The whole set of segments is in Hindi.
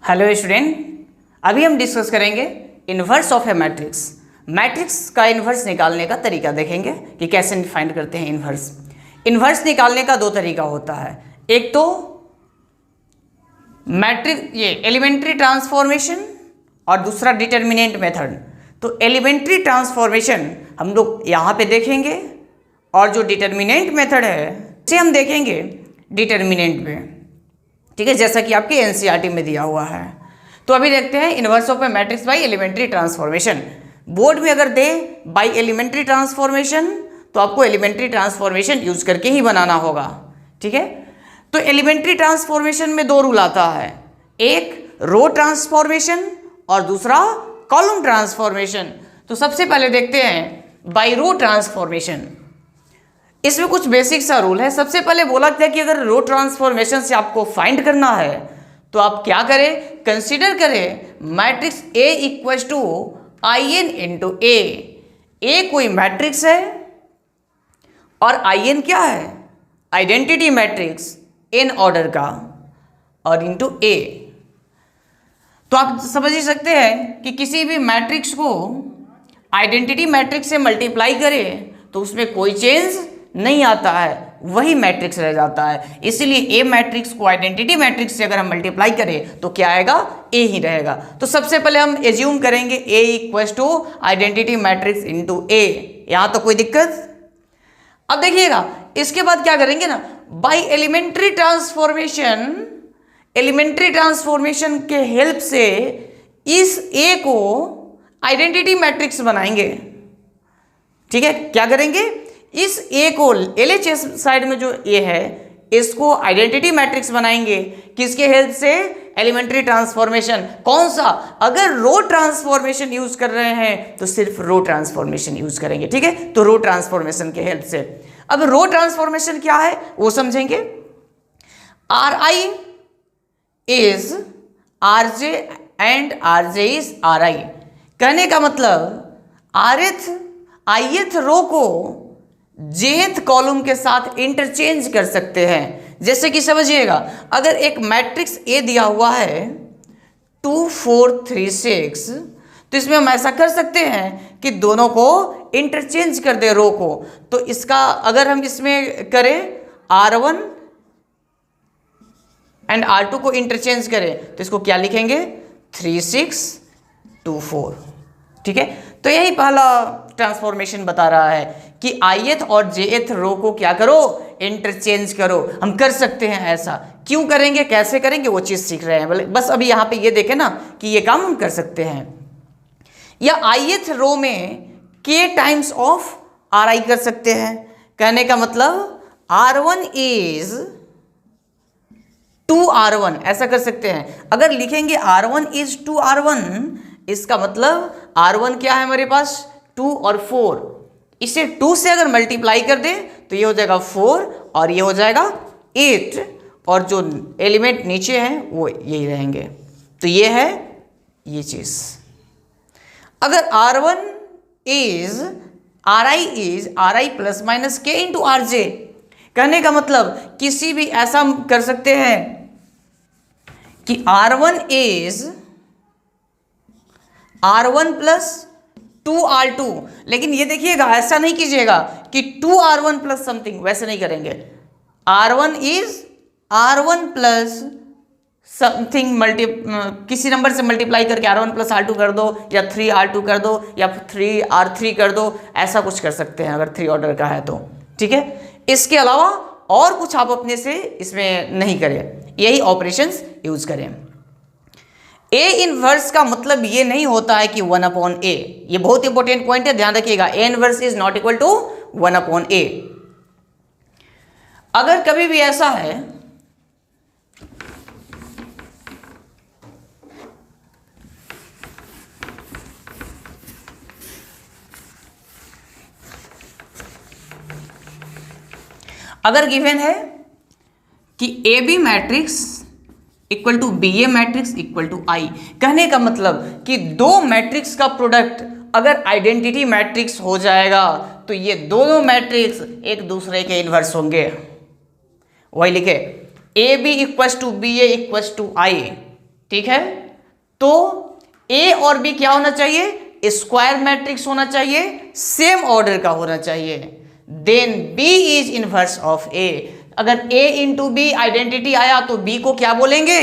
हेलो स्टूडेंट, अभी हम डिस्कस करेंगे inverse of a matrix. Matrix का इन्वर्स निकालने का तरीका देखेंगे कि कैसे फाइंड करते हैं इन्वर्स। इन्वर्स निकालने का दो तरीका होता है, एक तो मैट्रिक्स ये एलिमेंट्री ट्रांसफॉर्मेशन और दूसरा डिटर्मिनेंट मेथड। तो एलिमेंट्री ट्रांसफॉर्मेशन हम लोग यहाँ पे देखेंगे और जो डिटर्मिनेंट मेथड है उसे हम देखेंगे डिटर्मिनेंट में, ठीक है, जैसा कि आपके एनसीईआरटी में दिया हुआ है। तो अभी देखते हैं inverse of a matrix by elementary transformation. Board में अगर दे बाय एलिमेंट्री ट्रांसफॉर्मेशन तो आपको एलिमेंट्री ट्रांसफॉर्मेशन यूज करके ही बनाना होगा, ठीक है। तो एलिमेंट्री ट्रांसफॉर्मेशन में दो रूल आता है, एक रो ट्रांसफॉर्मेशन और दूसरा कॉलम ट्रांसफॉर्मेशन। तो सबसे पहले देखते हैं बाय रो ट्रांसफॉर्मेशन। इसमें कुछ बेसिक सा रूल है। सबसे पहले बोला था कि अगर रो ट्रांसफॉर्मेशन से आपको फाइंड करना है तो आप क्या करें, कंसीडर करें matrix A equals to IN into A कोई मैट्रिक्स है और IN क्या है, आइडेंटिटी मैट्रिक्स n ऑर्डर का और इंटू A। तो आप समझ ही सकते हैं कि किसी भी मैट्रिक्स को आइडेंटिटी मैट्रिक्स से मल्टीप्लाई करें तो उसमें कोई चेंज नहीं आता है, वही मैट्रिक्स रह जाता है। इसीलिए A मैट्रिक्स को आइडेंटिटी मैट्रिक्स से अगर हम मल्टीप्लाई करें तो क्या आएगा, A ही रहेगा। तो सबसे पहले हम एज्यूम करेंगे A equals to identity matrix into A। यहाँ तो कोई दिक्कत। अब देखिएगा इसके बाद क्या करेंगे ना, बाय एलिमेंट्री ट्रांसफॉर्मेशन के हेल्प से इस A को आइडेंटिटी मैट्रिक्स बनाएंगे, ठीक है। क्या करेंगे, इस A को LHS साइड में जो A है इसको आइडेंटिटी मैट्रिक्स बनाएंगे, किसके हेल्प से, एलिमेंट्री ट्रांसफॉर्मेशन। कौन सा, अगर रो ट्रांसफॉर्मेशन यूज कर रहे हैं तो सिर्फ रो ट्रांसफॉर्मेशन यूज करेंगे, ठीक है। तो रो ट्रांसफॉर्मेशन के हेल्प से। अब रो ट्रांसफॉर्मेशन क्या है वो समझेंगे। RI is RJ and RJ is RI। कहने का मतलब ith रो को jth कॉलम के साथ इंटरचेंज कर सकते हैं। जैसे कि समझिएगा, अगर एक मैट्रिक्स A दिया हुआ है 2 4 3 6, तो इसमें हम ऐसा कर सकते हैं कि दोनों को इंटरचेंज कर दे रो को। तो इसका अगर हम इसमें करें R1 एंड R2 को इंटरचेंज करें तो इसको क्या लिखेंगे, 3 6 2 4, ठीक है। तो यही पहला ट्रांसफॉर्मेशन बता रहा है कि ith और jth रो को क्या करो, इंटरचेंज करो। हम कर सकते हैं ऐसा, क्यों करेंगे, कैसे करेंगे, वो चीज़ सीख रहे हैं। बस अभी यहाँ पे ये देखें ना कि ये काम हम कर सकते हैं। या ith रो में k टाइम्स ऑफ RI कर सकते हैं। कहने का मतलब R1 इज 2R1 ऐसा कर सकते हैं। अगर लिखेंगे R1 इज 2R1, इसका मतलब R1 क्या है हमारे पास, 2 और 4। इसे 2 से अगर मल्टीप्लाई कर दें तो ये हो जाएगा 4 और ये हो जाएगा 8, और जो एलिमेंट नीचे हैं वो यही रहेंगे। तो ये है ये चीज़। अगर R1 is RI plus minus K into RJ, कहने का मतलब किसी भी ऐसा हम कर सकते हैं कि R1 is R1 plus 2R2। लेकिन ये देखिएगा ऐसा नहीं कीजिएगा कि 2R1 प्लस समथिंग, वैसे नहीं करेंगे। R1 is R1 plus something किसी नंबर से मल्टीप्लाई करके R1 प्लस R2 कर दो, या 3R2 कर दो, या 3R3 कर दो, ऐसा कुछ कर सकते हैं अगर 3 ऑर्डर का है तो, ठीक है। इसके अलावा और कुछ आप अपने से इसमें नहीं करें, यही ऑपरेशंस यूज करें। A इनवर्स का मतलब ये नहीं होता है कि 1/A। ये बहुत इंपॉर्टेंट पॉइंट है, ध्यान रखिएगा। A inverse is not equal to 1/A। अगर कभी भी ऐसा है अगर गिवन है कि AB matrix equal to BA matrix equal to I, कहने का मतलब कि दो मैट्रिक्स का प्रोडक्ट अगर आइडेंटिटी मैट्रिक्स हो जाएगा तो ये दोनों मैट्रिक्स एक दूसरे के इन्वर्स होंगे। वही लिखे AB equals to BA equals to I, ठीक है, तो ए और बी क्या होना चाहिए? स्क्वायर मैट्रिक्स होना चाहिए, सेम ऑर्डर का होना चाहिए। Then B is inverse of A. अगर ए इंटू बी आइडेंटिटी आया तो बी को क्या बोलेंगे?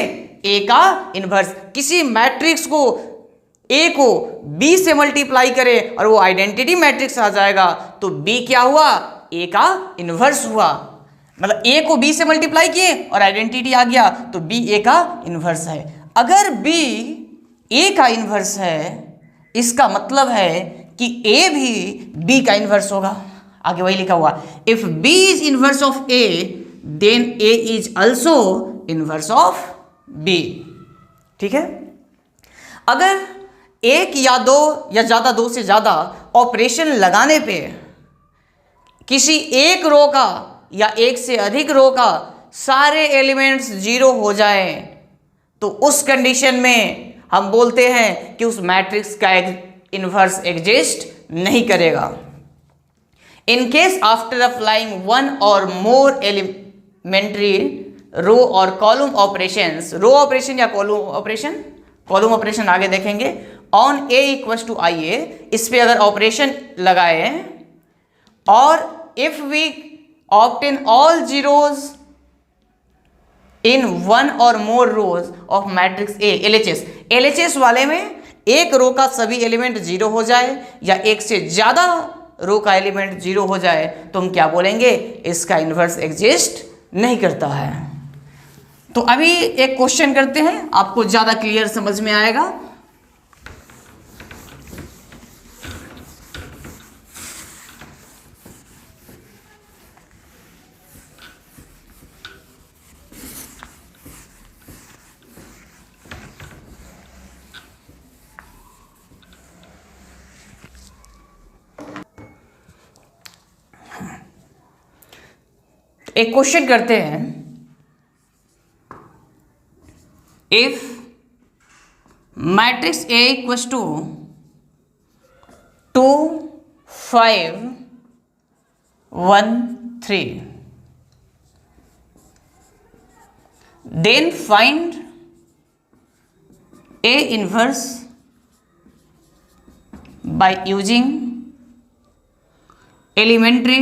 ए का इनवर्स। किसी मैट्रिक्स को ए को बी से मल्टीप्लाई करे और वो आइडेंटिटी मैट्रिक्स आ जाएगा तो बी क्या हुआ? ए का इनवर्स हुआ। मतलब ए को बी से मल्टीप्लाई किए और आइडेंटिटी आ गया तो बी ए का इनवर्स है। अगर बी ए का इनवर्स है इसका मतलब है कि ए भी बी का इनवर्स होगा। आगे वही लिखा हुआ, if B is inverse of A then A is also inverse of B. ठीक है, अगर एक या दो या ज्यादा, दो से ज्यादा ऑपरेशन लगाने पे किसी एक रो का या एक से अधिक रो का सारे एलिमेंट्स जीरो हो जाए तो उस कंडीशन में हम बोलते हैं कि उस मैट्रिक्स का इनवर्स एग्जिस्ट नहीं करेगा। In case after applying one और मोर एलिमेंट्री रो और कॉलम ऑपरेशंस, रो ऑपरेशन या कॉलम ऑपरेशन आगे देखेंगे, on A equal to I A, इस पे अगर ऑपरेशन लगाए और if we obtain all zeros in one और more rows of matrix A, LHS वाले में एक रो का सभी एलिमेंट जीरो हो जाए या एक से ज्यादा रो का एलिमेंट जीरो हो जाए तो हम क्या बोलेंगे? इसका इनवर्स एग्जिस्ट नहीं करता है। तो अभी एक क्वेश्चन करते हैं, आपको ज्यादा क्लियर समझ में आएगा। एक क्वेश्चन करते हैं, if matrix A equal to 2 5 1 3 then find A inverse by using elementary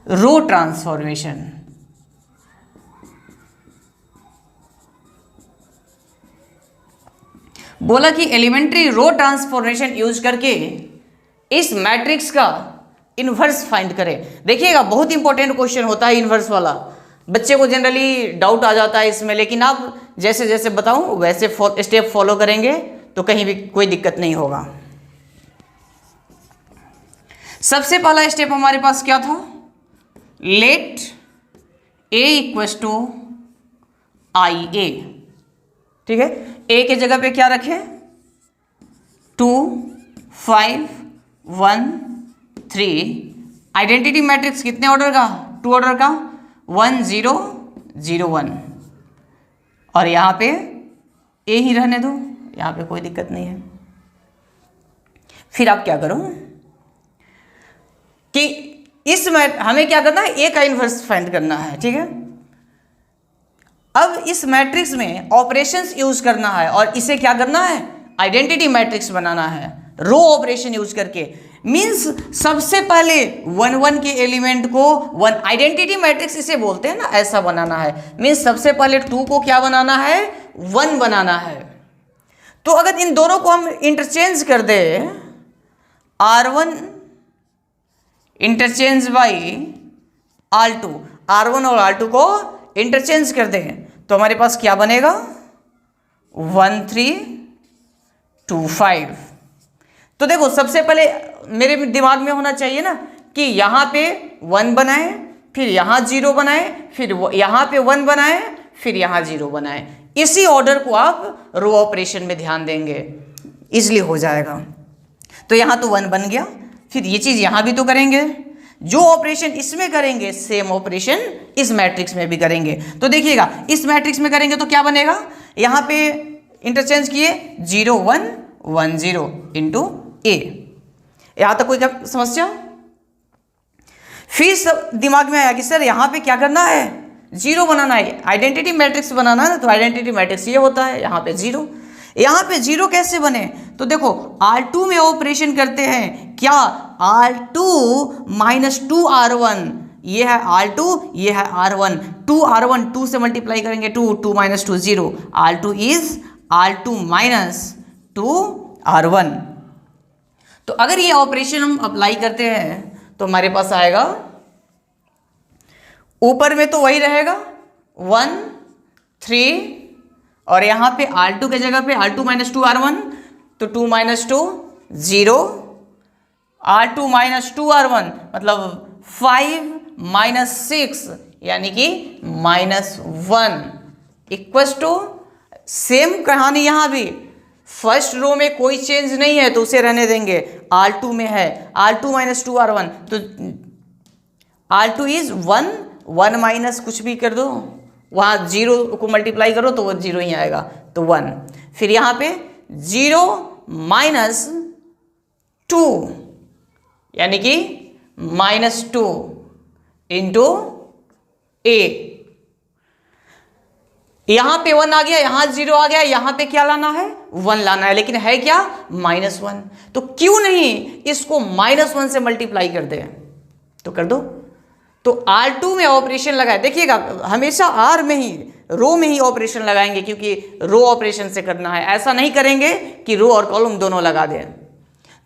row transformation. बोला कि एलिमेंट्री रो ट्रांसफॉर्मेशन यूज करके इस मैट्रिक्स का इनवर्स फाइंड करें। देखिएगा बहुत इंपॉर्टेंट क्वेश्चन होता है इनवर्स वाला, बच्चे को जनरली डाउट आ जाता है इसमें, लेकिन आप जैसे जैसे बताऊं वैसे स्टेप फॉलो करेंगे तो कहीं भी कोई दिक्कत नहीं होगा। सबसे पहला स्टेप हमारे पास क्या था? Late A equal to I ए। ठीक है, ए के जगह पे क्या रखें? 2 5 1 3। आइडेंटिटी मैट्रिक्स कितने ऑर्डर का? 2 ऑर्डर का, 1 0 0 1। और यहां पे ए ही रहने दो, यहां पे कोई दिक्कत नहीं है। फिर आप क्या करो कि इसमें हमें क्या करना है? ए का इनवर्स फाइंड करना है। ठीक है, अब इस मैट्रिक्स में ऑपरेशंस यूज करना है और इसे क्या करना है? आइडेंटिटी मैट्रिक्स बनाना है रो ऑपरेशन यूज करके। मींस सबसे पहले 1 1 के एलिमेंट को 1 आइडेंटिटी मैट्रिक्स इसे बोलते हैं ना, ऐसा बनाना है। मींस सबसे पहले 2 को क्या बनाना है? 1 बनाना है। तो अगर इन दोनों को हम इंटरचेंज कर दे, R1 interchange by R2, R1 और R2 को इंटरचेंज कर दें तो हमारे पास क्या बनेगा? 1 3 2 5। तो देखो सबसे पहले मेरे दिमाग में होना चाहिए ना कि यहाँ पे 1 बनाए, फिर यहाँ 0 बनाए, फिर यहाँ पे 1 बनाए, फिर यहाँ 0 बनाए। इसी ऑर्डर को आप रो ऑपरेशन में ध्यान देंगे, इजली हो जाएगा। तो यहाँ तो 1 बन गया, फिर ये चीज़ यहाँ भी तो करेंगे। जो ऑपरेशन इसमें करेंगे सेम ऑपरेशन इस मैट्रिक्स में भी करेंगे। तो देखिएगा इस मैट्रिक्स में करेंगे तो क्या बनेगा? यहाँ पे इंटरचेंज किए 0 1 1 0 इंटू ए। यहाँ तक कोई समस्या? फिर सब दिमाग में आया कि सर यहाँ पे क्या करना है? जीरो बनाना है, आइडेंटिटी मैट्रिक्स बनाना है ना, तो आइडेंटिटी मैट्रिक्स ये होता है, यहाँ पे जीरो। यहाँ पे जीरो कैसे बने, तो देखो R2 में ऑपरेशन करते हैं क्या, R2 माइनस 2R1, ये है R2, ये है R1, 2R1 2 से मल्टीप्लाई करेंगे 2, 2 minus 2 0, R2 is R2 minus 2R1। तो अगर ये ऑपरेशन हम अप्लाई करते हैं तो हमारे पास आएगा, ऊपर में तो वही रहेगा 1 3, और यहाँ पे R2 के जगह पे R2 माइनस 2R1, तो 2 माइनस 2 0, R2 माइनस 2R1 मतलब 5 माइनस 6 यानी कि -1 इक्वस टू, सेम कहानी यहाँ भी, फर्स्ट रो में कोई चेंज नहीं है तो उसे रहने देंगे, R2 में है R2 माइनस 2R1, तो R2 इज 1, 1 माइनस कुछ भी कर दो, वहाँ जीरो को मल्टीप्लाई करो तो वो जीरो ही आएगा, तो 1, फिर यहाँ पे 0 माइनस 2 यानी कि -2 इंटू ए, यहां पे 1 आ गया, यहां 0 आ गया, यहां पे क्या लाना है 1 लाना है, लेकिन है क्या -1, तो क्यों नहीं इसको -1 से मल्टीप्लाई कर दे, तो कर दो। तो R2 में ऑपरेशन लगाए, देखिएगा हमेशा R में ही, रो में ही ऑपरेशन लगाएंगे, क्योंकि रो ऑपरेशन से करना है, ऐसा नहीं करेंगे कि रो और कॉलम दोनों लगा दें।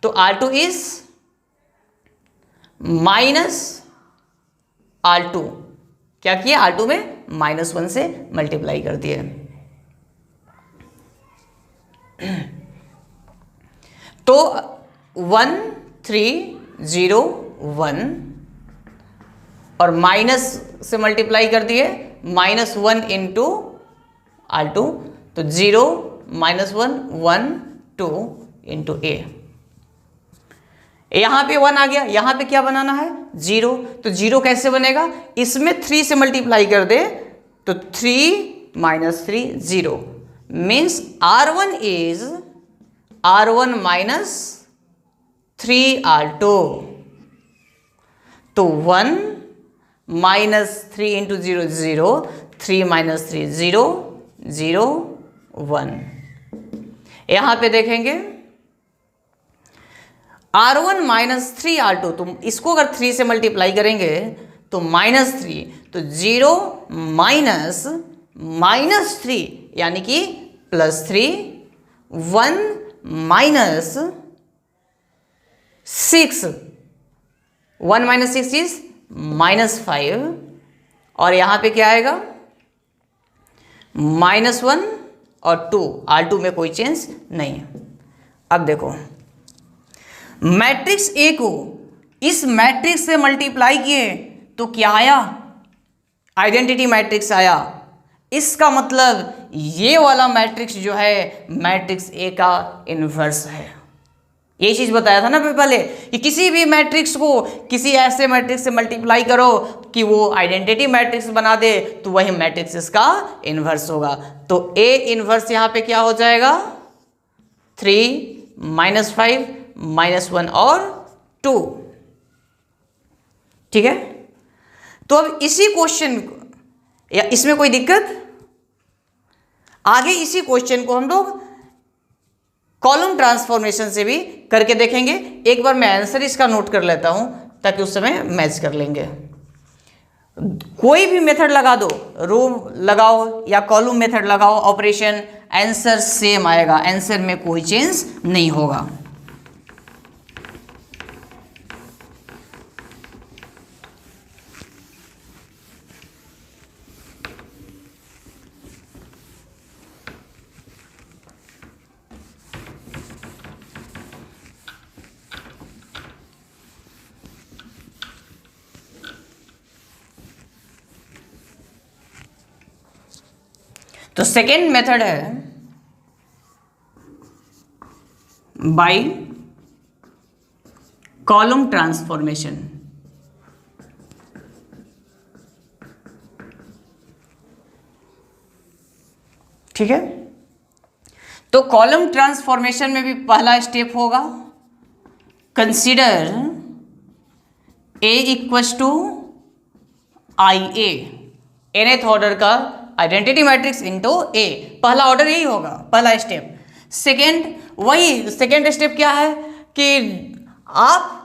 तो R2 इज माइनस R2, क्या किए R2 में -1 से मल्टीप्लाई कर दिए। तो 1 3 0 1 और माइनस से मल्टीप्लाई कर दिए, -1 इंटू R2, तो 0 -1 1 2 इंटू ए, यहां पे 1 आ गया, यहां पे क्या बनाना है 0, तो 0 कैसे बनेगा, इसमें 3 से मल्टीप्लाई कर दे, तो 3 minus 3 0, means R1 is R1 minus 3R2, तो 1 माइनस 3 इंटू 0 0, 3 माइनस 3 0 0 1, यहां पे देखेंगे R1 माइनस 3R2, तो इसको अगर 3 से मल्टीप्लाई करेंगे तो -3, तो 0 माइनस 3 यानी कि +3, 1 माइनस 6, 1 माइनस 6 इज -5, और यहां पे क्या आएगा -1 और 2, R2 में कोई चेंज नहीं है। अब देखो मैट्रिक्स ए को इस मैट्रिक्स से मल्टीप्लाई किए तो क्या आया, आइडेंटिटी मैट्रिक्स आया, इसका मतलब ये वाला मैट्रिक्स जो है मैट्रिक्स ए का इन्वर्स है। ये चीज बताया था ना पहले कि किसी भी मैट्रिक्स को किसी ऐसे मैट्रिक्स से मल्टीप्लाई करो कि वो आइडेंटिटी मैट्रिक्स बना दे, तो वही मैट्रिक्स इसका इन्वर्स होगा। तो ए इन्वर्स यहां पे क्या हो जाएगा 3 -5 -1 और 2, ठीक है। तो अब इसी क्वेश्चन को, या इसमें कोई दिक्कत, आगे इसी क्वेश्चन को हम लोग कॉलम ट्रांसफॉर्मेशन से भी करके देखेंगे। एक बार मैं आंसर इसका नोट कर लेता हूं ताकि उस समय मैच कर लेंगे। कोई भी मेथड लगा दो, रो लगाओ या कॉलम मेथड लगाओ, ऑपरेशन आंसर सेम आएगा, आंसर में कोई चेंज नहीं होगा। तो सेकेंड मेथड है बाय कॉलम ट्रांसफॉर्मेशन। ठीक है, तो कॉलम ट्रांसफॉर्मेशन में भी पहला स्टेप होगा consider A equals to IA, nth order का आइडेंटिटी मैट्रिक्स इनटू ए, पहला ऑर्डर यही होगा, पहला स्टेप। सेकेंड स्टेप क्या है कि आप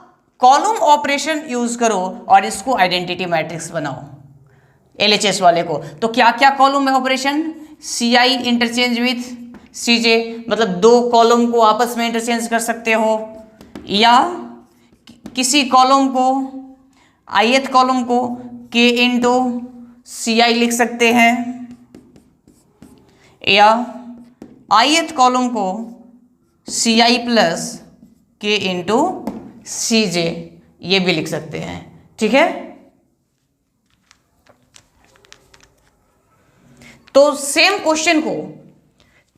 कॉलम ऑपरेशन यूज करो और इसको आइडेंटिटी मैट्रिक्स बनाओ LHS वाले को। तो क्या क्या कॉलम है operation? CI interchange with CJ, मतलब दो कॉलम को आपस में इंटरचेंज कर सकते हो, या किसी कॉलम को ith कॉलम को K इंटू CI लिख सकते हैं, या ith कॉलम को CI plus K into CJ ये भी लिख सकते हैं। ठीक है, तो सेम क्वेश्चन को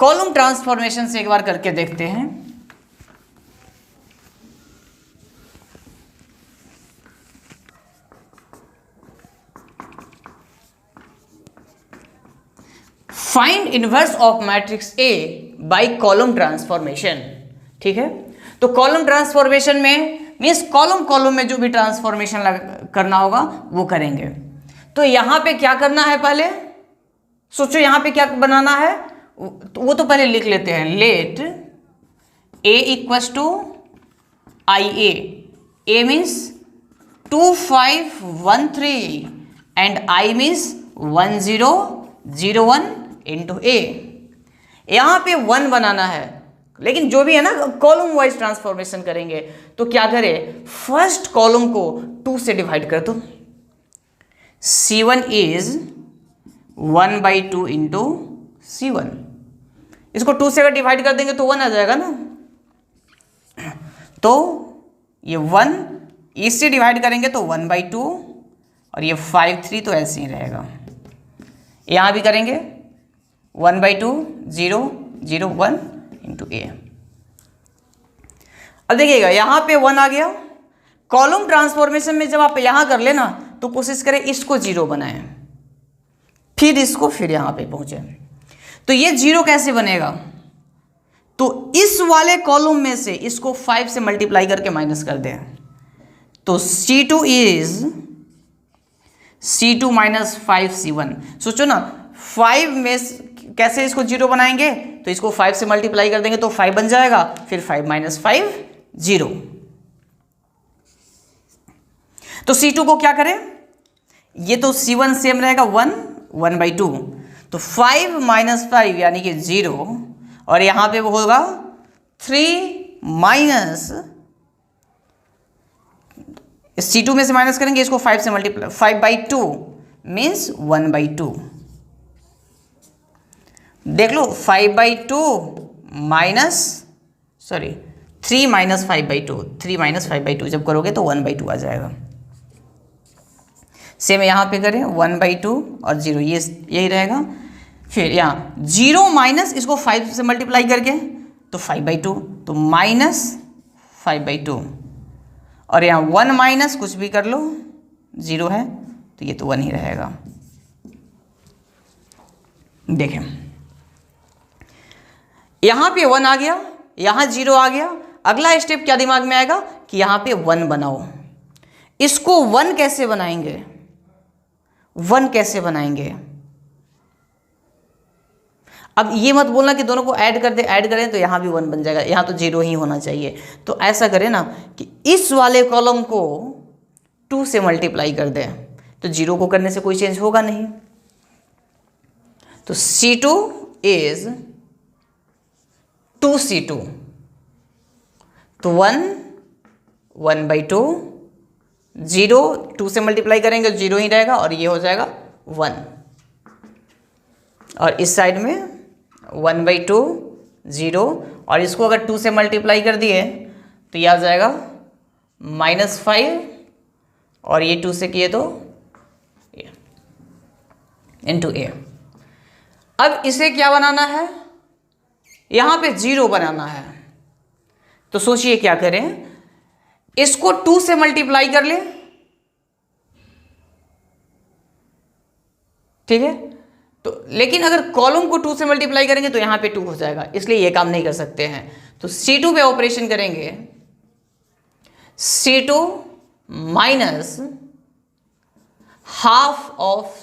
कॉलम ट्रांसफॉर्मेशन से एक बार करके देखते हैं। Find inverse of matrix A by column transformation. ठीक है, तो कॉलम ट्रांसफॉर्मेशन में मीन्स कॉलम में जो भी ट्रांसफॉर्मेशन करना होगा वो करेंगे। तो यहां पे क्या करना है, पहले सोचो यहां पे क्या बनाना है, तो वो तो पहले लिख लेते हैं। Let a equals to IA, a means 2513 and I means 1001 into A. यहां पे 1 बनाना है, लेकिन जो भी है ना कॉलम वाइज ट्रांसफॉर्मेशन करेंगे तो क्या करें, फर्स्ट कॉलम को 2 से डिवाइड कर दो। C1 इज 1/2 इंटू C1, इसको 2 से अगर डिवाइड कर देंगे तो 1 आ जाएगा ना, तो ये 1 इससे डिवाइड करेंगे तो 1/2 और ये 5 3 तो ऐसे ही रहेगा। यहां भी करेंगे 1/2 0 0 1 इंटू ए। अब देखिएगा यहां पे 1 आ गया। कॉलम ट्रांसफॉर्मेशन में जब आप यहां कर लेना तो कोशिश करें इसको 0 बनाएं, फिर इसको, फिर यहां पे पहुंचे। तो ये 0 कैसे बनेगा, तो इस वाले कॉलम में से इसको 5 से मल्टीप्लाई करके माइनस कर दें, तो C2 is C2 minus 5C1। सोचो ना 5 में कैसे इसको 0 बनाएंगे, तो इसको 5 से मल्टीप्लाई कर देंगे तो 5 बन जाएगा, फिर 5 माइनस 5 0। तो C2 को क्या करें, ये तो C1 सेम रहेगा 1/2, तो 5 माइनस 5 यानी कि 0, और यहां पे वो होगा 3 माइनस, C2 में से माइनस करेंगे इसको 5 से मल्टीप्लाई, 5/2 मीन्स 1/2। देख लो 5/2 माइनस 3 माइनस 5/2, 3 माइनस 5/2 जब करोगे तो 1/2 आ जाएगा। सेम यहाँ पे करें 1/2 और 0, ये यही रहेगा। फिर यहाँ 0 माइनस इसको 5 से मल्टीप्लाई करके तो 5/2, तो माइनस 5/2, और यहाँ 1 माइनस कुछ भी कर लो 0 है तो ये तो 1 ही रहेगा। देखें यहाँ पे 1 आ गया, यहाँ 0 आ गया। अगला स्टेप क्या दिमाग में आएगा कि यहाँ पे 1 बनाओ। इसको 1 कैसे बनाएंगे, 1 कैसे बनाएंगे। अब ये मत बोलना कि दोनों को ऐड करें तो यहाँ भी 1 बन जाएगा, यहाँ तो 0 ही होना चाहिए। तो ऐसा करें ना कि इस वाले कॉलम को 2 से मल्टीप्लाई कर दें, तो 0 को करने से कोई चेंज होगा नहीं। तो C2 इज 2C2, तो 1/2, 0 2 से मल्टीप्लाई करेंगे 0 ही रहेगा, और ये हो जाएगा 1, और इस साइड में 1/2 0, और इसको अगर 2 से मल्टीप्लाई कर दिए तो ये आ जाएगा -5, और ये 2 से किए तो इंटू ए। अब इसे क्या बनाना है, यहाँ पे 0 बनाना है। तो सोचिए क्या करें, इसको 2 से मल्टीप्लाई कर ले, ठीक है। तो लेकिन अगर कॉलम को 2 से मल्टीप्लाई करेंगे तो यहाँ पे 2 हो जाएगा, इसलिए ये काम नहीं कर सकते हैं। तो C2 पे ऑपरेशन करेंगे, C2 minus half of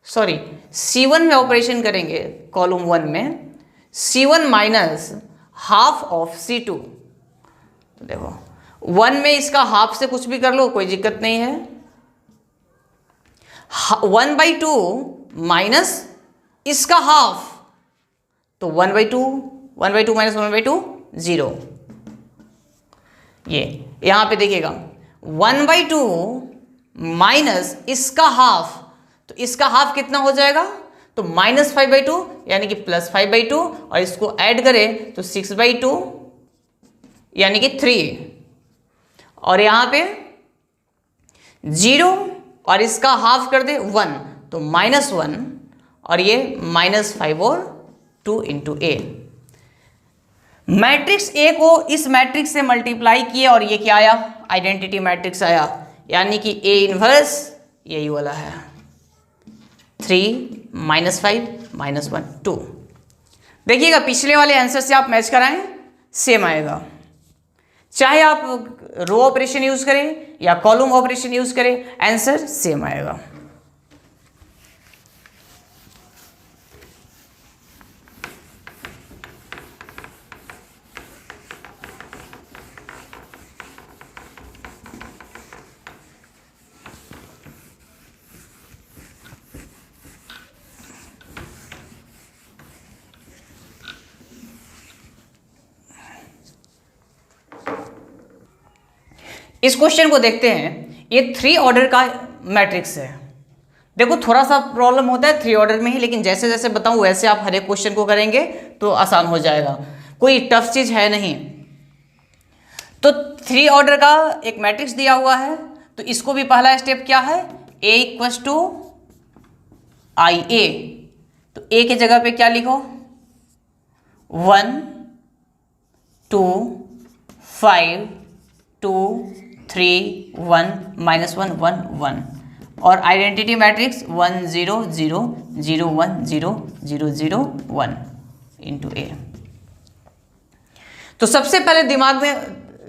sorry C1 में ऑपरेशन करेंगे कॉलम 1 में, C1 minus half of C2। तो देखो 1 में इसका हाफ से कुछ भी कर लो, कोई दिक्कत नहीं है। 1/2 माइनस इसका हाफ, तो 1/2, 1/2 माइनस 1/2 0। ये यहां पे देखिएगा 1/2 माइनस इसका हाफ, तो इसका हाफ कितना हो जाएगा, तो -5/2 यानी कि +5/2, और इसको ऐड करें तो 6/2 यानी कि 3, और यहां पे 0 और इसका हाफ कर दे 1 तो -1, और ये -5 और 2 इंटू A। मैट्रिक्स A को इस मैट्रिक्स से मल्टीप्लाई किए और ये क्या आया, आइडेंटिटी मैट्रिक्स आया, यानी कि A इनवर्स यही वाला है 3 -5 -1 2। देखिएगा पिछले वाले आंसर से आप मैच कराएं सेम आएगा, चाहे आप रो ऑपरेशन यूज करें या कॉलम ऑपरेशन यूज करें, आंसर सेम आएगा। इस क्वेश्चन को देखते हैं, ये 3 ऑर्डर का मैट्रिक्स है। देखो थोड़ा सा प्रॉब्लम होता है 3 ऑर्डर में ही, लेकिन जैसे जैसे बताऊं वैसे आप हर एक क्वेश्चन को करेंगे तो आसान हो जाएगा, कोई टफ चीज है नहीं। तो 3 ऑर्डर का एक मैट्रिक्स दिया हुआ है, तो इसको भी पहला स्टेप क्या है, A = IA। तो A की जगह पे क्या लिखो 1 2 5 2 3 1 -1 1 1, और आइडेंटिटी मैट्रिक्स 1 0 0 0 1 0 0 0 1 इंटू A। तो सबसे पहले दिमाग में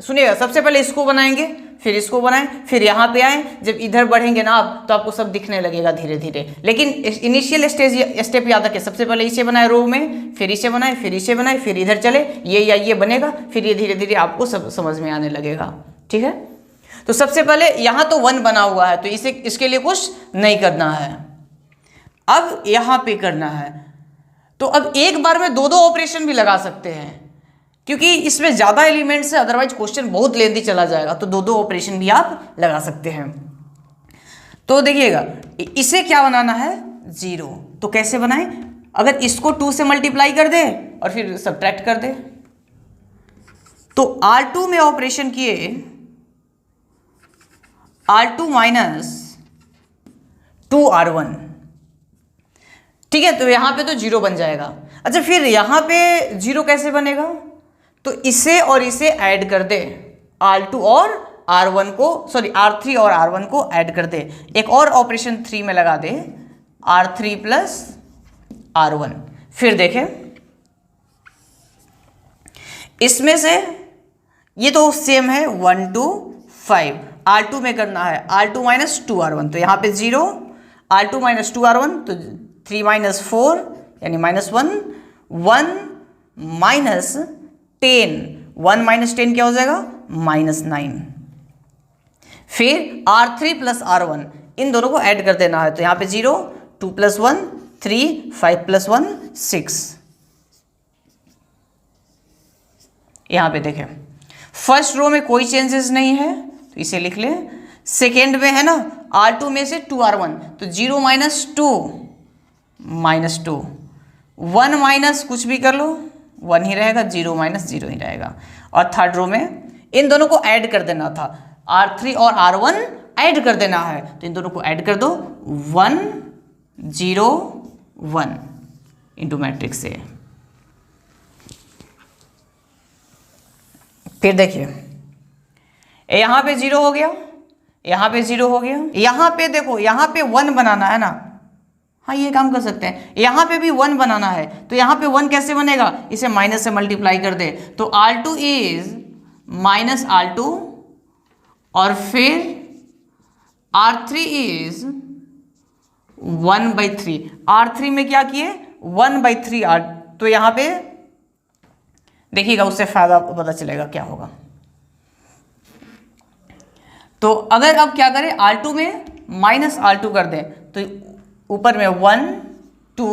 सुनिएगा, सबसे पहले इसको बनाएंगे, फिर इसको बनाएं, फिर यहाँ पे आए, जब इधर बढ़ेंगे ना आप तो आपको सब दिखने लगेगा धीरे धीरे, लेकिन इनिशियल स्टेप याद रखें, सबसे पहले इसे बनाए रो में, फिर इसे बनाए, फिर इसे बनाए, फिर इधर चले, ये या ये बनेगा, फिर ये धीरे धीरे आपको सब समझ में आने लगेगा। ठीक है, तो सबसे पहले यहाँ तो 1 बना हुआ है, तो इसे इसके लिए कुछ नहीं करना है, अब यहाँ पे करना है। तो अब एक बार में 2 ऑपरेशन भी लगा सकते हैं, क्योंकि इसमें ज़्यादा एलिमेंट्स है, अदरवाइज क्वेश्चन बहुत लेंथी चला जाएगा, तो 2 ऑपरेशन भी आप लगा सकते हैं। तो देखिएगा इसे क्या बनाना है 0, तो कैसे बनाएं, अगर इसको 2 से मल्टीप्लाई कर दे और फिर सब्ट्रैक्ट कर दे, तो R2 में ऑपरेशन किए R2 - 2R1, ठीक है, तो यहां पे तो 0 बन जाएगा। अच्छा फिर यहां पे 0 कैसे बनेगा, तो इसे और इसे ऐड कर दे, R2 और R1 को, सॉरी R3 और R1 को ऐड कर दे, एक और ऑपरेशन 3 में लगा दे R3 + R1। फिर देखें इसमें से ये तो सेम है 1 2 5, R2 में करना है R2 - 2R1, तो यहाँ पे 0, R2 - 2R1 तो 3 - 4 यानी -1, 1 - 10, 1 - 10 क्या हो जाएगा -9। फिर R3 + R1 इन दोनों को ऐड कर देना है, तो यहाँ पे 0, 2 + 1 3, 5 + 1 6। यहाँ पे देखें फर्स्ट रो में कोई चेंजेस नहीं है, तो इसे लिख ले। सेकेंड में है ना R2 में से 2R1, तो 0 - 2 -2, 1 माइनस कुछ भी कर लो 1 ही रहेगा, 0 - 0 ही रहेगा। और थर्ड रो में इन दोनों को ऐड कर देना था, R3 और R1 ऐड कर देना है, तो इन दोनों को ऐड कर दो 1 0 1 इंटू मैट्रिक्स से। फिर देखिए यहाँ पे 0 हो गया, यहाँ पे 0 हो गया, यहाँ पे देखो यहाँ पे 1 बनाना है ना, हाँ ये काम कर सकते हैं, यहाँ पे भी 1 बनाना है, तो यहाँ पे 1 कैसे बनेगा, इसे माइनस से मल्टीप्लाई कर दे, तो R2 इज -R2 और फिर R3 इज 1/3। R3 में क्या किए 1/3 R, तो यहाँ पे देखिएगा उससे फायदा पता चलेगा क्या होगा। तो अगर अब क्या करें R2 में माइनस R2 कर दें तो ऊपर में 1 2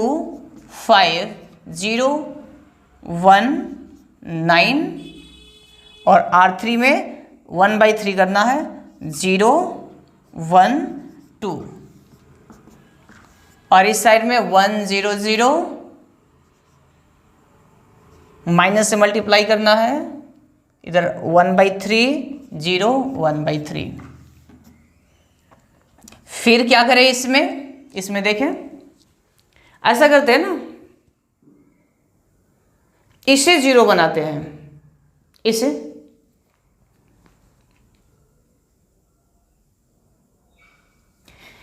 5 0 1 9 और R3 में 1/3 करना है 0 1 2 और इस साइड में 1 0 0 माइनस से मल्टीप्लाई करना है इधर 1/3 0 1/3। फिर क्या करें इसमें देखें ऐसा करते हैं ना, इसे 0 बनाते हैं, इसे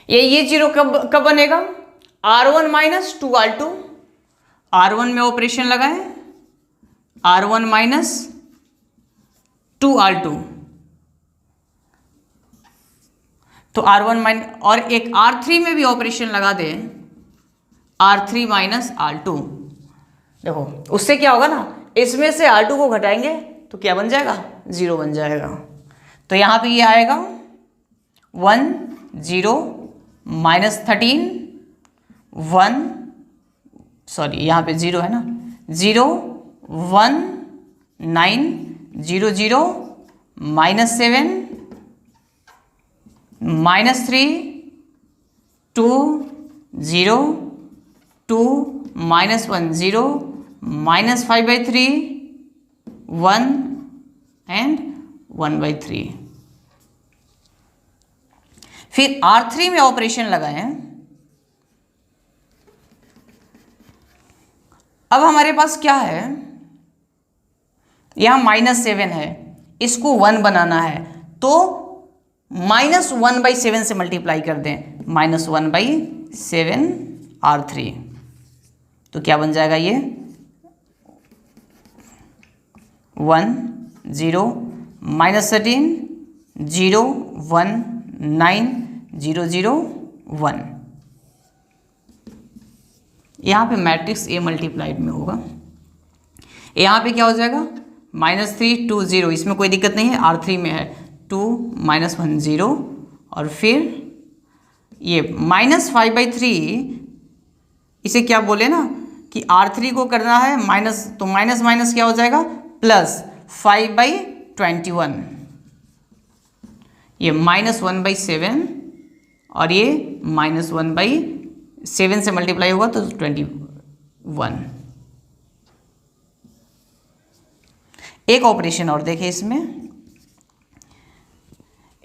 ये 0 कब बनेगा R1 माइनस 2R2। R1 में ऑपरेशन लगाएं R1 माइनस 2R2 तो R1 माइनस और एक R3 में भी ऑपरेशन लगा दें R3 माइनस R2। देखो उससे क्या होगा ना, इसमें से R2 को घटाएंगे तो क्या बन जाएगा 0 बन जाएगा। तो यहाँ पे ये आएगा 1 0 माइनस 13 1 सॉरी यहाँ पे 0 है ना 0 1 9 0 0 minus 7 minus 3 2 0 2 minus 1 0 minus 5/3 1 and 1/3। फिर R3 में ऑपरेशन लगाएं। अब हमारे पास क्या है, यहां -7 है, इसको 1 बनाना है तो -1/7 से मल्टीप्लाई कर दें -1/7 R3 तो क्या बन जाएगा ये 1 0 -13 0 1 9 0 0 1। यहाँ पे मैट्रिक्स A मल्टीप्लाइड में होगा, यहाँ पे क्या हो जाएगा -3 2 0, इसमें कोई दिक्कत नहीं है R3 में है 2 -1 0 और फिर ये -5/3 इसे क्या बोले ना कि R3 को करना है माइनस, तो माइनस माइनस क्या हो जाएगा प्लस 5/21, ये -1/7 और ये -1/7 से मल्टीप्लाई होगा तो 21। एक ऑपरेशन और देखें इसमें,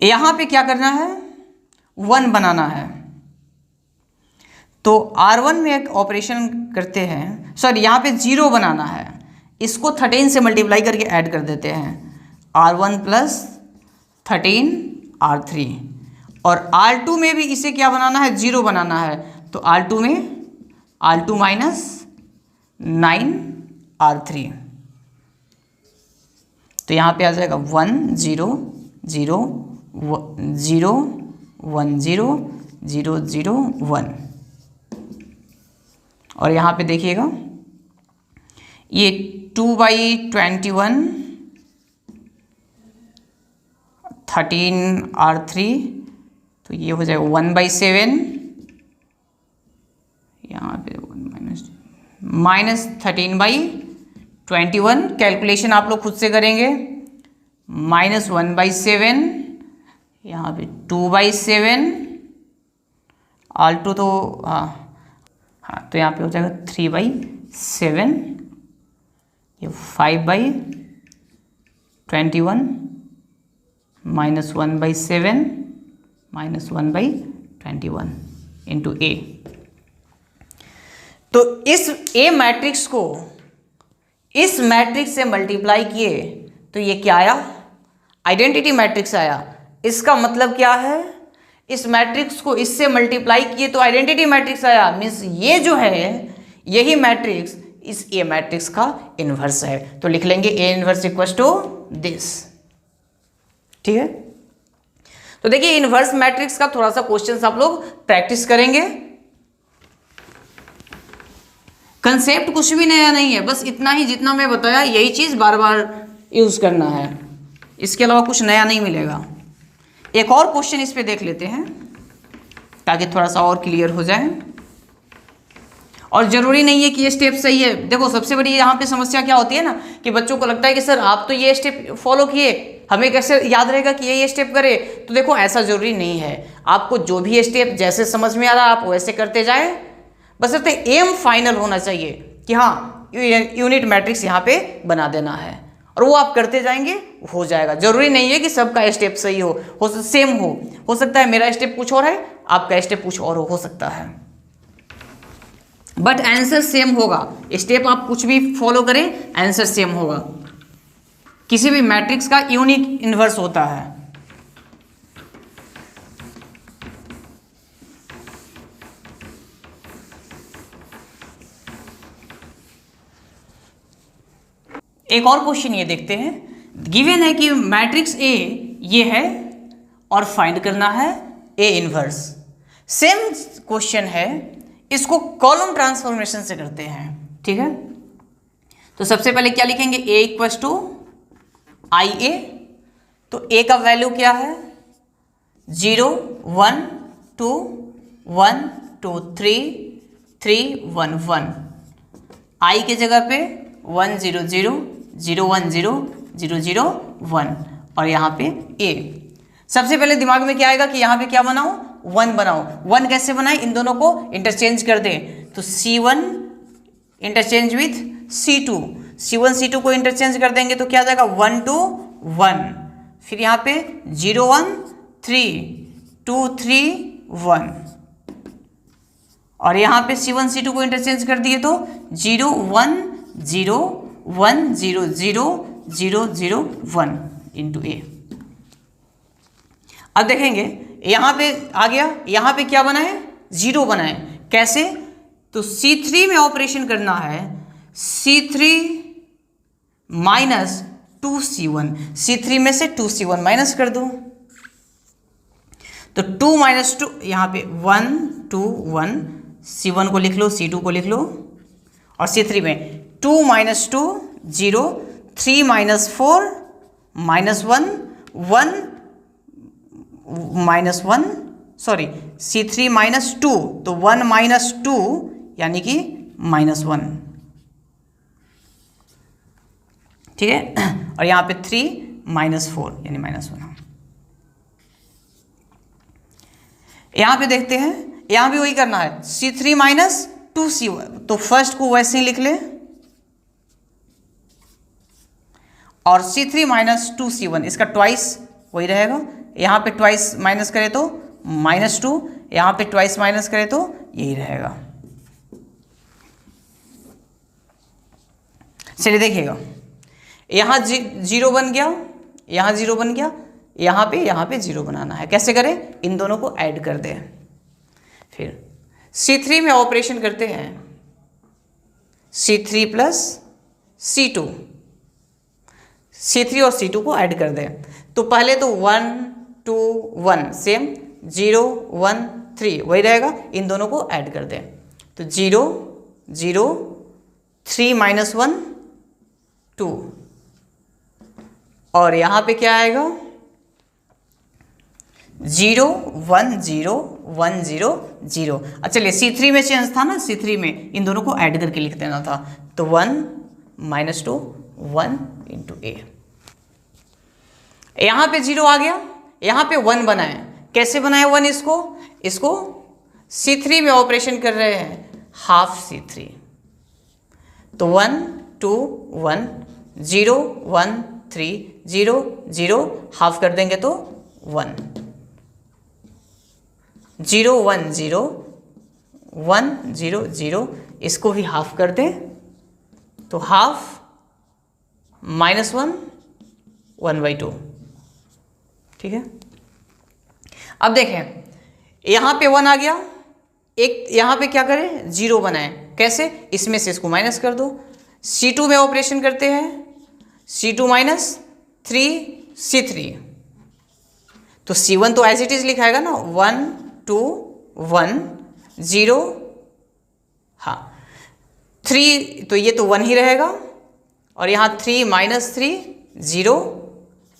यहां पे क्या करना है 1 बनाना है तो R1 में एक ऑपरेशन करते हैं, सॉरी यहाँ पे 0 बनाना है, इसको 13 से मल्टीप्लाई करके ऐड कर देते हैं R1 प्लस 13 R3 और R2 में भी इसे क्या बनाना है 0 बनाना है तो R2 में R2 माइनस 9 R3 तो यहाँ पे आ जाएगा 1 0 0 0 1 0 0 0 1 और यहाँ पे देखिएगा ये 2/21 13 R3 तो ये हो जाएगा 1/7, यहाँ पे -13/21 कैलकुलेशन आप लोग खुद से करेंगे -1/7 यहाँ पे 2/7 R2 तो हाँ तो यहाँ पे हो जाएगा 3/7, ये 5/21 -1/7 -1/21 इंटू A। तो इस A मैट्रिक्स को इस मैट्रिक्स से मल्टीप्लाई किए तो ये क्या आया आइडेंटिटी मैट्रिक्स आया। इसका मतलब क्या है, इस मैट्रिक्स को इससे मल्टीप्लाई किए तो आइडेंटिटी मैट्रिक्स आया, मीन्स ये जो है यही मैट्रिक्स इस A मैट्रिक्स का इन्वर्स है। तो लिख लेंगे A inverse equals to this. ठीक है, तो देखिए इन्वर्स मैट्रिक्स का थोड़ा सा क्वेश्चंस आप लोग प्रैक्टिस करेंगे कंसेप्ट कुछ भी नया नहीं है, बस इतना ही जितना मैं बताया यही चीज़ बार बार यूज़ करना है, इसके अलावा कुछ नया नहीं मिलेगा। एक और क्वेश्चन इस पे देख लेते हैं ताकि थोड़ा सा और क्लियर हो जाए। और ज़रूरी नहीं है कि ये स्टेप सही है। देखो सबसे बड़ी यहाँ पे समस्या क्या होती है ना कि बच्चों को लगता है कि सर आप तो ये स्टेप फॉलो किए, हमें कैसे याद रहेगा कि ये स्टेप करे। तो देखो ऐसा ज़रूरी नहीं है, आपको जो भी स्टेप जैसे समझ में आ रहा है आप वैसे करते जाए, बस एम फाइनल होना चाहिए कि हाँ यूनिट मैट्रिक्स यहाँ पे बना देना है, और वो आप करते जाएंगे हो जाएगा। जरूरी नहीं है कि सबका स्टेप सही हो सेम हो सकता है मेरा स्टेप कुछ और है, आपका स्टेप कुछ और हो सकता है, बट आंसर सेम होगा। स्टेप आप कुछ भी फॉलो करें आंसर सेम होगा। किसी भी मैट्रिक्स का यूनिक इन्वर्स होता है। एक और क्वेश्चन ये देखते हैं, गिवन है कि मैट्रिक्स ए ये है और फाइंड करना है ए इनवर्स। सेम क्वेश्चन है, इसको कॉलम ट्रांसफॉर्मेशन से करते हैं, ठीक है। तो सबसे पहले क्या लिखेंगे, ए इक्वल्स टू आई ए। तो ए का वैल्यू क्या है 0 1 2 1 2 3 3 1 1। आई के जगह पे 1 0 0 0 1 0 0 0 1 और यहाँ पे ए। सबसे पहले दिमाग में क्या आएगा कि यहाँ पे क्या बनाओ 1 बनाओ। 1 कैसे बनाए, इन दोनों को इंटरचेंज कर दें। तो C1 interchange with C2, C1 C2 को इंटरचेंज कर देंगे तो क्या आ जाएगा 1 2 1। फिर यहाँ पे 0 1 3 2 3 1 और यहाँ पे C1 C2 को इंटरचेंज कर दिए तो 0 1 0 1 0 0 0 0 1 इंटू ए। अब देखेंगे यहाँ पे आ गया, यहाँ पे क्या बना है 0 बना है। कैसे, तो C3 में ऑपरेशन करना है, C3 माइनस 2C1, C3 में से 2C1 माइनस कर दो तो 2 माइनस 2 यहाँ पे 1 2 1, C1 को लिख लो C2 को लिख लो और C3 में 2 minus 2 0, 3 minus 4 minus 1 1 minus 1 sorry C3 minus 2 तो 1 माइनस 2 यानी कि माइनस 1, ठीक है। और यहाँ पे 3 माइनस 4 यानी माइनस 1। यहाँ पे देखते हैं, यहाँ भी वही करना है C3 माइनस 2C1, तो फर्स्ट को वैसे ही लिख ले और C3 माइनस 2C1 इसका ट्वाइस वही रहेगा। यहाँ पे ट्वाइस माइनस करें तो -2, यहाँ पे ट्वाइस माइनस करें तो यही रहेगा। चलिए देखिएगा, यहाँ 0 बन गया, यहाँ 0 बन गया, यहाँ पे 0 बनाना है। कैसे करें, इन दोनों को ऐड कर दें। फिर C3 में ऑपरेशन करते हैं, C3 प्लस C2, C3 और C2 को ऐड कर दें। तो पहले तो 1 2 1 सेम, 0 1 3 वही रहेगा, इन दोनों को ऐड कर दें। तो 0 0 3 माइनस 1 2 और यहाँ पे क्या आएगा 0 1 0 1 0 0। अच्छा चलिए C3 में चेंज था ना, C3 में इन दोनों को ऐड करके लिख देना था। तो 1 माइनस 2 1 इंटू ए। यहाँ पे 0 आ गया, यहाँ पे 1 बनाए। कैसे बनाए 1 इसको C3 में ऑपरेशन कर रहे हैं, हाफ C3। तो 1 2 1 0 1 3 0 0 हाफ कर देंगे तो 1 0 1 0 1 0 0, इसको भी हाफ कर दें तो हाफ -1 1/2, ठीक है। अब देखें यहाँ पे 1 आ गया, एक यहाँ पे क्या करें 0 बनाए। कैसे, इसमें से इसको माइनस कर दो। C2 में ऑपरेशन करते हैं, C2 माइनस 3 C3, तो C1 तो एज इट इज लिखाएगा ना 1 2 1 0, हाँ 3 तो ये तो 1 ही रहेगा, और यहाँ 3 माइनस 3 0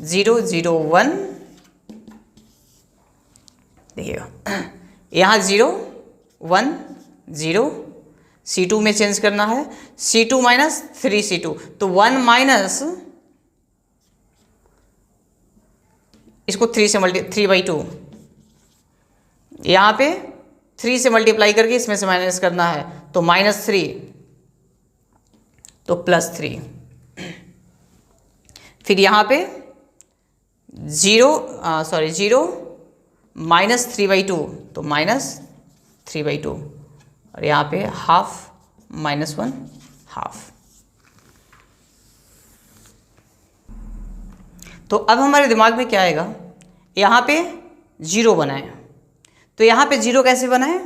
0 0 1, देखिएगा यहाँ 0 1 0, C2 में चेंज करना है, C2 माइनस 3 C2, तो 1 माइनस इसको 3/2, यहाँ पे 3 से मल्टीप्लाई करके इसमें से माइनस करना है, तो -3 तो +3, फिर यहाँ पे 0 -3/2 तो -3/2, और यहाँ पे हाफ -1 हाफ। तो अब हमारे दिमाग में क्या आएगा, यहाँ पे 0 बनाए, तो यहाँ पे 0 कैसे बनाए,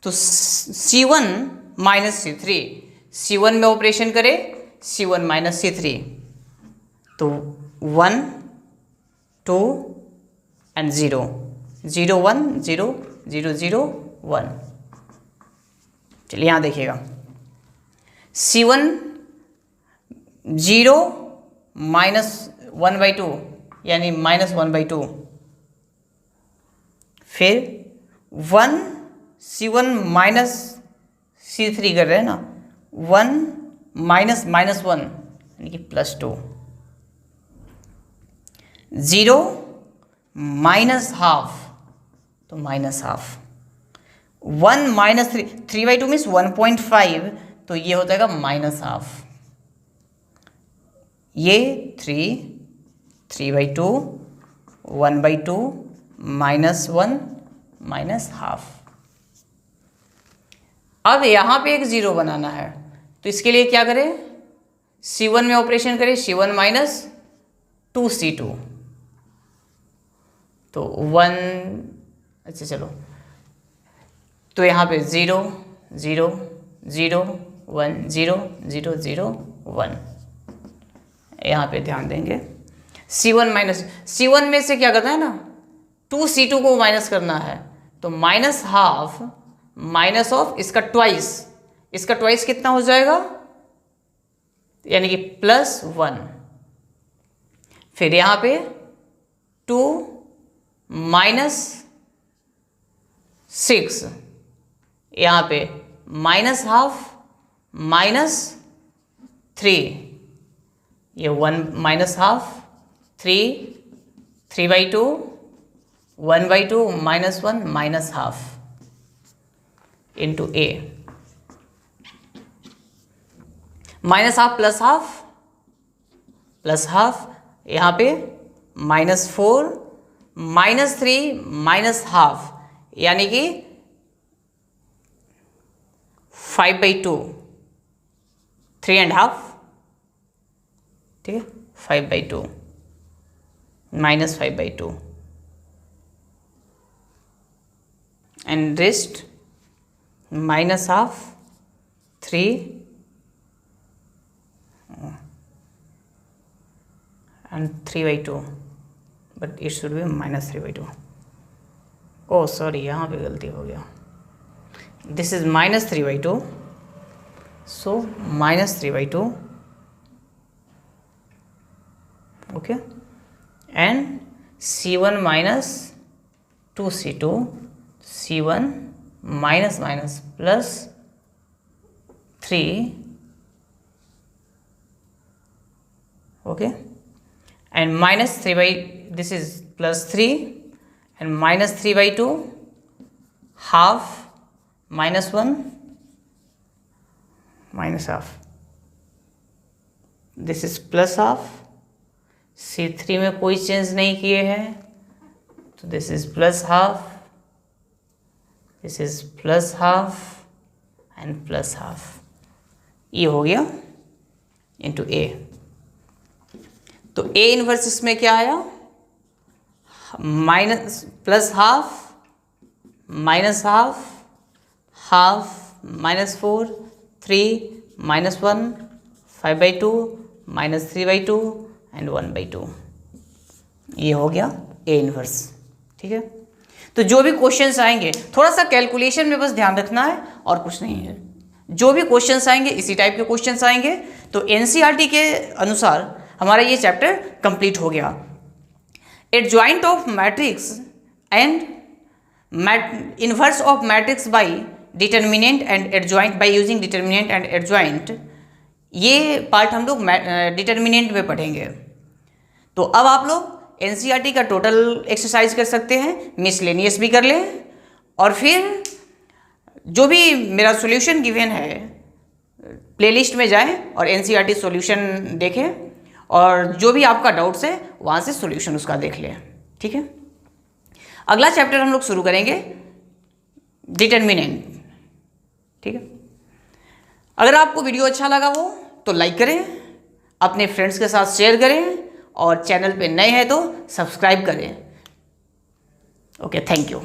तो C1 माइनस C3, C1 में ऑपरेशन करें, C1 माइनस C3, तो 1 2 एंड 0 0 1 0 0 0 1। चलिए यहाँ देखिएगा, C1 0 -1/2 यानी -1/2, फिर 1 C1 माइनस C3 कर रहे हैं ना, 1 माइनस -1 यानी कि +2, 0 माइनस हाफ तो -हाफ, 1 माइनस 3/2 मीन्स 1.5, तो ये हो जाएगा -हाफ, ये 3/2 1/2 -1 -हाफ। अब यहाँ पे एक 0 बनाना है, तो इसके लिए क्या करें, C1 में ऑपरेशन करें, C1 माइनस 2C2, तो 1, अच्छा चलो, तो यहाँ पे 0 0 0 1 0 0 0 1, यहाँ पे ध्यान देंगे, C1 में से क्या करना है ना, 2C2 को माइनस करना है, तो -हाफ माइनस ऑफ इसका ट्वाइस कितना हो जाएगा, यानी कि +1, फिर यहाँ पे 2 माइनस 6, यहाँ पे -हाफ -3, ये 1 -half 3/2 1/2 -1 -half into A, -half plus half, यहाँ पे -4 -3 -हाफ यानी कि 5/2, 3.5, ठीक है, 5/2 -5/2 and rest -half 3 and 3/2, but it should be -3/2. Oh sorry, यहाँ पे गलती हो गया, this is -3/2, so -3/2, okay, and C1 minus 2C2, C1 minus plus 3, okay, and this is +3 and -3/2, half -1 -half, this is +half, C3 में कोई चेंज नहीं किए हैं, तो this is +half, this is +half and +half, ये हो गया इंटू A। तो A इनवर्स इसमें क्या आया, +half -half, half -4 3 -1 5/2 -3/2 एंड 1/2, ये हो गया A इनवर्स, ठीक है। तो जो भी क्वेश्चंस आएंगे थोड़ा सा कैलकुलेशन में बस ध्यान रखना है और कुछ नहीं है। जो भी क्वेश्चंस आएंगे इसी टाइप के क्वेश्चंस आएंगे। तो एनसीईआरटी के अनुसार हमारा ये चैप्टर कंप्लीट हो गया। Adjoint of matrix and inverse of matrix bye determinant and adjoint by using determinant and adjoint, ये पार्ट हम लोग डिटर्मिनेंट में पढ़ेंगे। तो अब आप लोग एनसीईआरटी का टोटल एक्सरसाइज कर सकते हैं, मिसलेनियस भी कर लें, और फिर जो भी मेरा सॉल्यूशन गिवन है प्लेलिस्ट में जाएं और एनसीईआरटी सॉल्यूशन देखें, और जो भी आपका डाउट्स है वहाँ से सॉल्यूशन उसका देख लें। ठीक है, अगला चैप्टर हम लोग शुरू करेंगे डिटर्मिनेंट। ठीक है, अगर आपको वीडियो अच्छा लगा हो तो लाइक करें, अपने फ्रेंड्स के साथ शेयर करें, और चैनल पे नए हैं तो सब्सक्राइब करें। Okay, thank you.